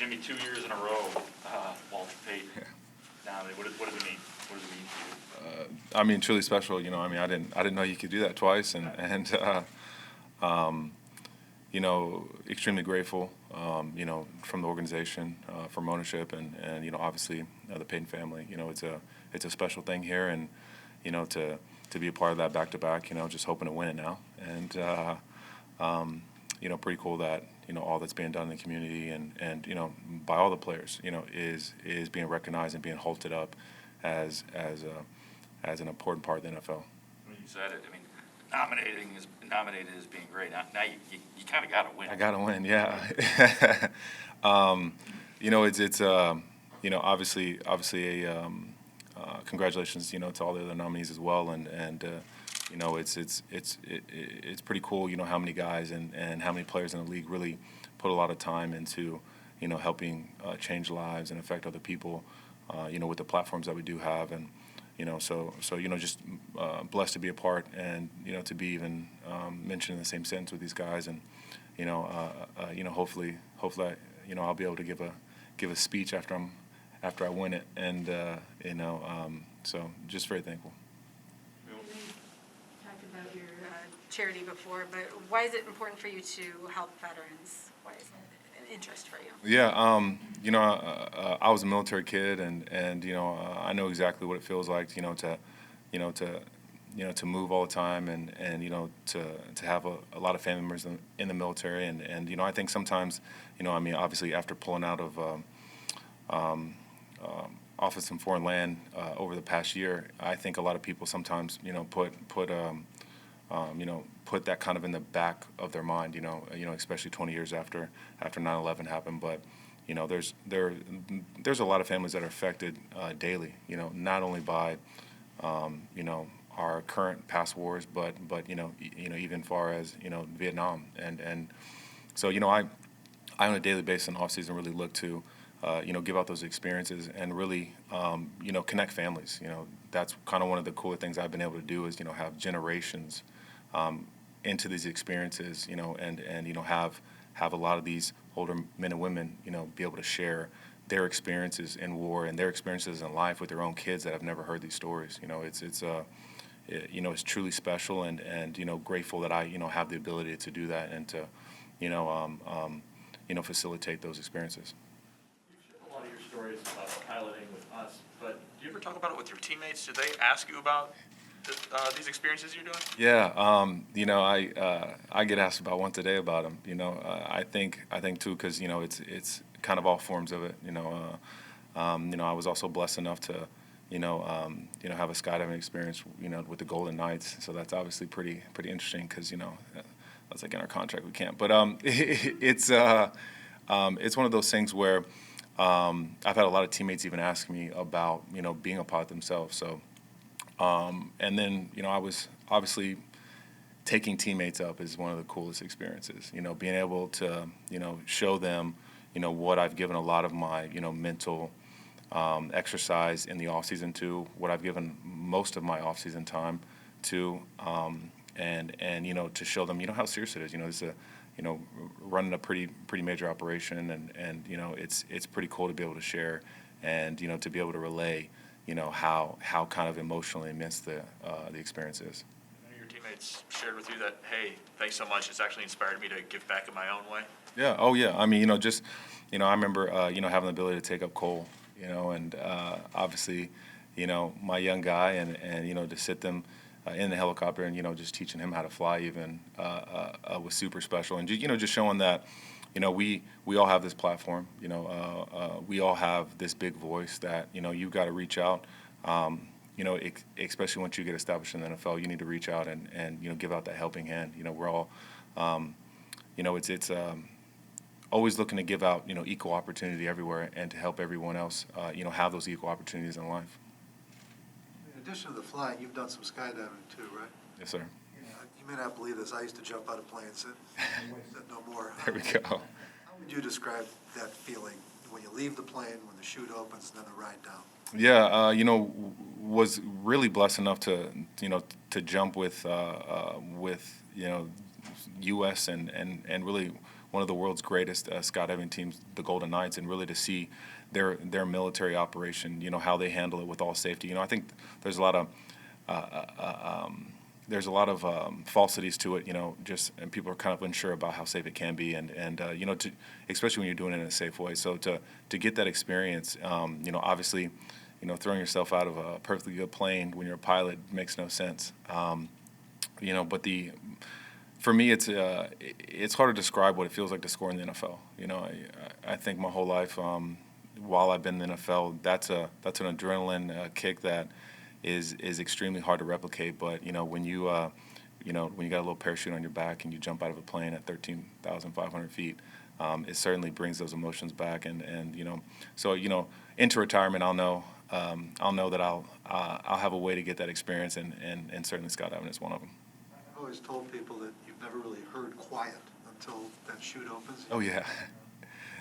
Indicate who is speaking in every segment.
Speaker 1: Jimmy, 2 years in a row, Walter Payton. Now, what does it mean? What does it mean to you?
Speaker 2: I mean, truly special. I mean, I didn't know you could do that twice, and extremely grateful. From the organization, from ownership, and obviously the Payton family. It's a special thing here, and to be a part of that back to back. Just hoping to win it now, and pretty cool that all that's being done in the community, and by all the players, is being recognized and being halted up as an important part of the NFL.
Speaker 1: When you said it, I mean, nominated as being great. Now you kind of got to win.
Speaker 2: I got to win, yeah. It's obviously a congratulations, to all the other nominees as well, and it's pretty cool, how many guys and how many players in the league really put a lot of time into, helping change lives and affect other people, with the platforms that we do have, and so just blessed to be a part, and to be even mentioned in the same sentence with these guys, and hopefully I'll be able to give a speech after I win it, and so just very thankful.
Speaker 3: You talked about your charity before, but why is it important for you to help veterans? Why is it an interest for you?
Speaker 2: Yeah, I was a military kid, and I know exactly what it feels like, to move all the time, and to have a lot of family members in the military, and I think sometimes, I mean, obviously after pulling out of Office in Foreign Land over the past year, I think a lot of people sometimes put that kind of in the back of their mind, especially 20 years after 9/11 happened. But there's a lot of families that are affected daily, not only by our current past wars, but even far as Vietnam, and so I on a daily basis in off season really look to give out those experiences, and really connect families. That's kind of one of the cooler things I've been able to do, is have generations into these experiences, and have a lot of these older men and women, be able to share their experiences in war and their experiences in life with their own kids that have never heard these stories. It's truly special, and grateful that I have the ability to do that, and to facilitate those experiences.
Speaker 4: You've shared a lot of your stories about piloting with us, but do you ever talk about it with your teammates? Do they ask you about these experiences you're doing?
Speaker 2: Yeah, I get asked about once a day about them. I think too, because it's kind of all forms of it. I was also blessed enough to have a skydiving experience with the Golden Knights. So that's obviously pretty interesting, because that's like in our contract, we can't. But it's one of those things where I've had a lot of teammates even ask me about being a pilot themselves. So. And then, I was obviously taking teammates up is one of the coolest experiences. Being able to, show them, what I've given a lot of my, mental exercise in the off season to, what I've given most of my off season time to, and to show them, how serious it is. This is running a pretty major operation, and it's pretty cool to be able to share, and to be able to relay. How kind of emotionally immense the experience is.
Speaker 4: Your teammates shared with you that, hey, thanks so much. It's actually inspired me to give back in my own way.
Speaker 2: Yeah. Oh, yeah. I mean, I remember, having the ability to take up Cole, and obviously, my young guy, and to sit them in the helicopter, and just teaching him how to fly even was super special, and just showing that. We all have this platform. We all have this big voice that you've got to reach out. Especially once you get established in the NFL, you need to reach out and give out that helping hand. We're all, it's always looking to give out equal opportunity everywhere, and to help everyone else have those equal opportunities in life.
Speaker 5: In addition to the flying, you've done some skydiving too, right?
Speaker 2: Yes, sir.
Speaker 5: You may not believe this. I used to jump out of planes that no more.
Speaker 2: There we go.
Speaker 5: How would you describe that feeling when you leave the plane, when the chute opens, and then the ride down?
Speaker 2: Yeah, was really blessed enough to jump with U.S. and really one of the world's greatest skydiving teams, the Golden Knights, and really to see their military operation, how they handle it with all safety. I think there's a lot of falsities to it, and people are kind of unsure about how safe it can be, and especially when you're doing it in a safe way. So to get that experience, obviously, throwing yourself out of a perfectly good plane when you're a pilot makes no sense. But for me, it's hard to describe what it feels like to score in the NFL. I think my whole life, while I've been in the NFL, that's an adrenaline kick that is extremely hard to replicate. But when you got a little parachute on your back and you jump out of a plane at 13,500 feet, it certainly brings those emotions back. And so into retirement, I'll know that I'll have a way to get that experience, and certainly skydiving is one of them.
Speaker 5: I've always told people that you've never really heard quiet until that chute opens.
Speaker 2: Oh yeah,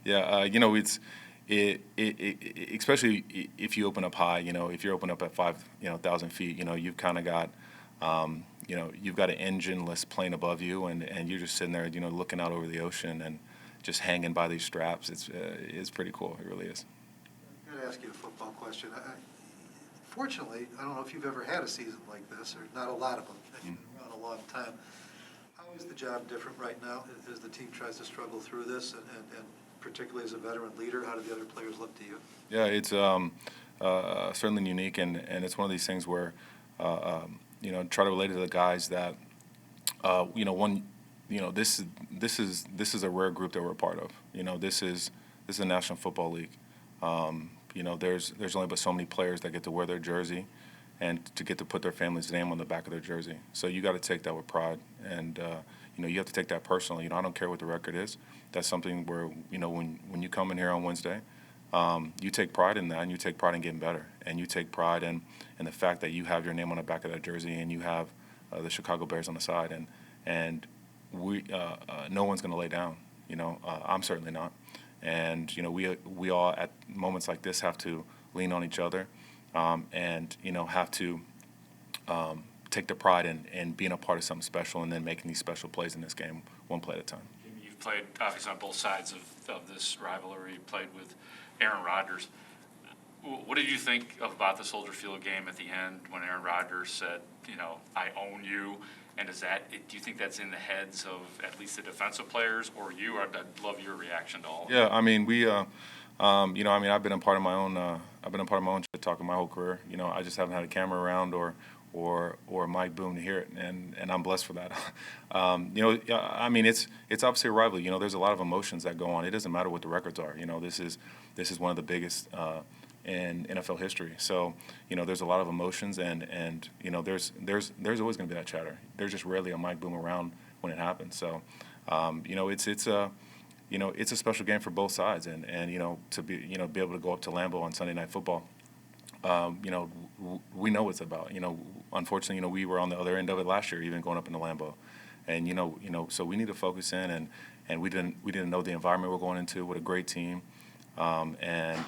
Speaker 2: yeah. Especially if you open up high. If you open up at 5,000 feet, you've kind of got, you've got an engineless plane above you, and you're just sitting there, looking out over the ocean and just hanging by these straps. It's pretty cool. It really is.
Speaker 5: I'm going to ask you a football question. Fortunately, I don't know if you've ever had a season like this, or not a lot of them. You've been around a long time. How is the job different right now as the team tries to struggle through this, and particularly as a veteran leader, how do the other players look to you?
Speaker 2: Yeah, it's certainly unique, and it's one of these things where try to relate to the guys that this is a rare group that we're a part of. This is the National Football League. There's only but so many players that get to wear their jersey and to get to put their family's name on the back of their jersey. So you got to take that with pride, and you have to take that personally. I don't care what the record is. That's something where when you come in here on Wednesday, you take pride in that, and you take pride in getting better, and you take pride in the fact that you have your name on the back of that jersey, and you have the Chicago Bears on the side, and we no one's going to lay down. I'm certainly not. And we all at moments like this have to lean on each other, and have to take the pride in being a part of something special, and then making these special plays in this game, one play at a time.
Speaker 1: You've played obviously on both sides of this rivalry. You played with Aaron Rodgers. What did you think about the Soldier Field game at the end when Aaron Rodgers said, I own you? And do you think that's in the heads of at least the defensive players or you? I'd love your reaction to all of it.
Speaker 2: Yeah, I mean, I've been a part of my own shit talking my whole career. I just haven't had a camera around or a mic boom to hear it, and I'm blessed for that. It's obviously a rivalry. There's a lot of emotions that go on. It doesn't matter what the records are. This is one of the biggest in NFL history. So, there's a lot of emotions, and there's always going to be that chatter. There's just rarely a mic boom around when it happens. So, it's a special game for both sides, and to be able to go up to Lambeau on Sunday Night Football. We know what it's about. Unfortunately, we were on the other end of it last year, even going up into Lambeau, and so we need to focus in, and we didn't know the environment we're going into with a great team, and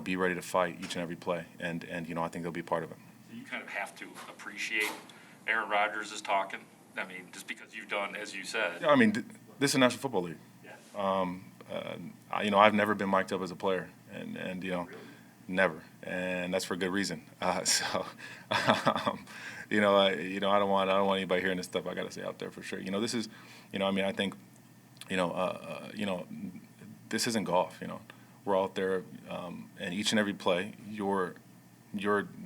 Speaker 2: be ready to fight each and every play, and I think they'll be part of it.
Speaker 1: You kind of have to appreciate Aaron Rodgers is talking. I mean, just because you've done, as you said.
Speaker 2: Yeah, I mean, this is a National Football League.
Speaker 1: Yeah.
Speaker 2: I've never been mic'd up as a player, and
Speaker 1: Really?
Speaker 2: never, and that's for good reason. I don't want anybody hearing this stuff I got to say out there for sure. This is, I think, this isn't golf. We're out there, and each and every play, your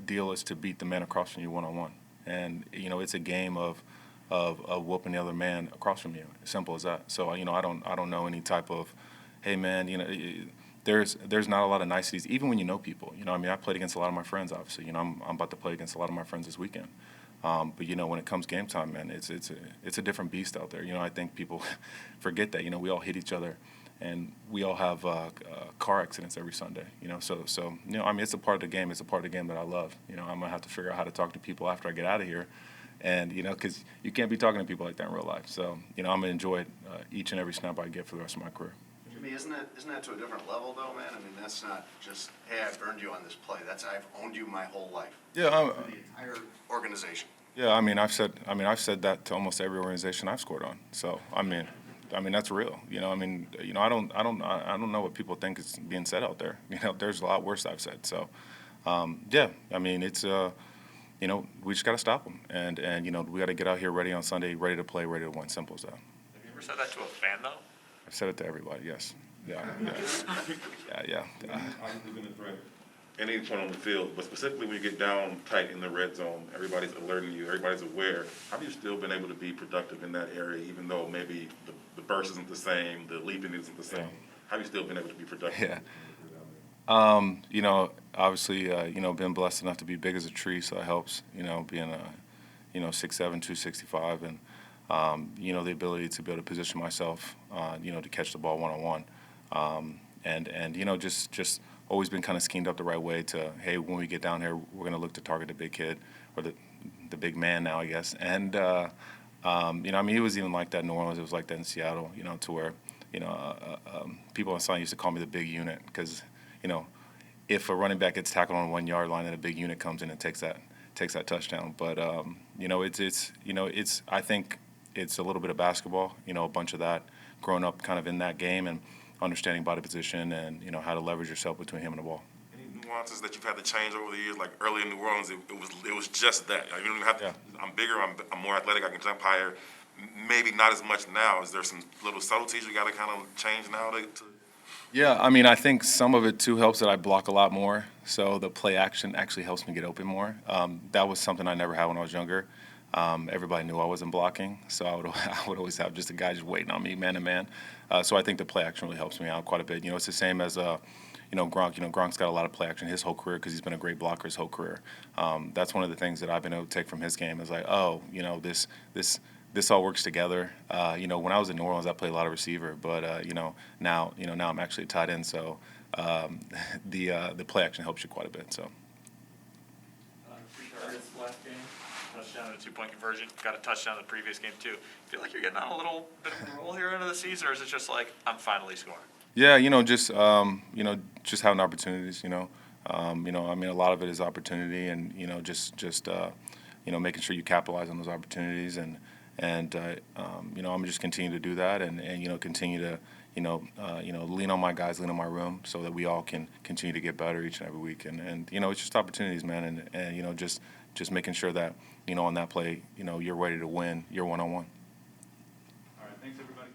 Speaker 2: deal is to beat the man across from you one-on-one, and it's a game of whooping the other man across from you. Simple as that. So I don't know any type of, hey man, there's not a lot of niceties even when you know people. I played against a lot of my friends. Obviously, I'm about to play against a lot of my friends this weekend. But when it comes game time, man, it's a different beast out there. I think people forget that. We all hit each other, and we all have car accidents every Sunday. So it's a part of the game. It's a part of the game that I love. I'm gonna have to figure out how to talk to people after I get out of here. And, because you can't be talking to people like that in real life. So, I'm going to enjoy it each and every snap I get for the rest of my career.
Speaker 6: Jimmy, isn't that to a different level, though, man? I mean, that's not just, hey, I've earned you on this play. That's, I've owned you my whole life.
Speaker 2: Yeah.
Speaker 6: The entire organization.
Speaker 2: Yeah, I've said that to almost every organization I've scored on. So, that's real. I don't know what people think is being said out there. There's a lot worse I've said. So, yeah, it's we just got to stop them, and we got to get out here ready on Sunday, ready to play, ready to win. Simple as that.
Speaker 4: Have you ever said that to a fan, though?
Speaker 2: I've said it to everybody. Yes. Yeah. Yeah.
Speaker 7: Obviously been a threat any point on the field, but specifically when you get down tight in the red zone, everybody's alerting you, everybody's aware. Have you still been able to be productive in that area, even though maybe the burst isn't the same, the leaping isn't the same? Have you still been able to be productive?
Speaker 2: Yeah. Obviously, been blessed enough to be big as a tree, so that helps. Being 6'7", 265, and the ability to be able to position myself, to catch the ball one-on-one, and just always been kind of schemed up the right way to, hey, when we get down here, we're going to look to target the big kid or the big man now, I guess. And it was even like that in New Orleans. It was like that in Seattle, to where people on sideline used to call me the big unit because if a running back gets tackled on the 1 yard line, then a big unit comes in and takes that touchdown. But I think it's a little bit of basketball, a bunch of that, growing up kind of in that game and understanding body position and how to leverage yourself between him and the ball.
Speaker 7: Any nuances that you've had to change over the years? Like early in New Orleans, it was just that. You don't even have to.
Speaker 2: Yeah.
Speaker 7: I'm bigger. I'm more athletic. I can jump higher. Maybe not as much now. Is there some little subtleties you got to kind of change now to
Speaker 2: Yeah, I think some of it too helps that I block a lot more, so the play action actually helps me get open more. That was something I never had when I was younger. Everybody knew I wasn't blocking, so I would always have just a guy just waiting on me, man to man. So I think the play action really helps me out quite a bit. It's the same as Gronk. Gronk's got a lot of play action his whole career because he's been a great blocker his whole career. That's one of the things that I've been able to take from his game is like, this all works together. When I was in New Orleans, I played a lot of receiver, but now I'm actually a tight end, so the play action helps you quite a bit. So.
Speaker 4: 3 targets last game, touchdown and a 2-point conversion. Got a touchdown in the previous game too. Feel like you're getting on a little bit of a roll here into the season, or is it just like I'm finally scoring?
Speaker 2: Yeah, just having opportunities. A lot of it is opportunity, and just making sure you capitalize on those opportunities, and I'm just continue to do that, and continue to lean on my guys, lean on my room, so that we all can continue to get better each and every week, and it's just opportunities, man, and just making sure that on that play, you're ready to win your one-on-one.
Speaker 4: All right, thanks everybody.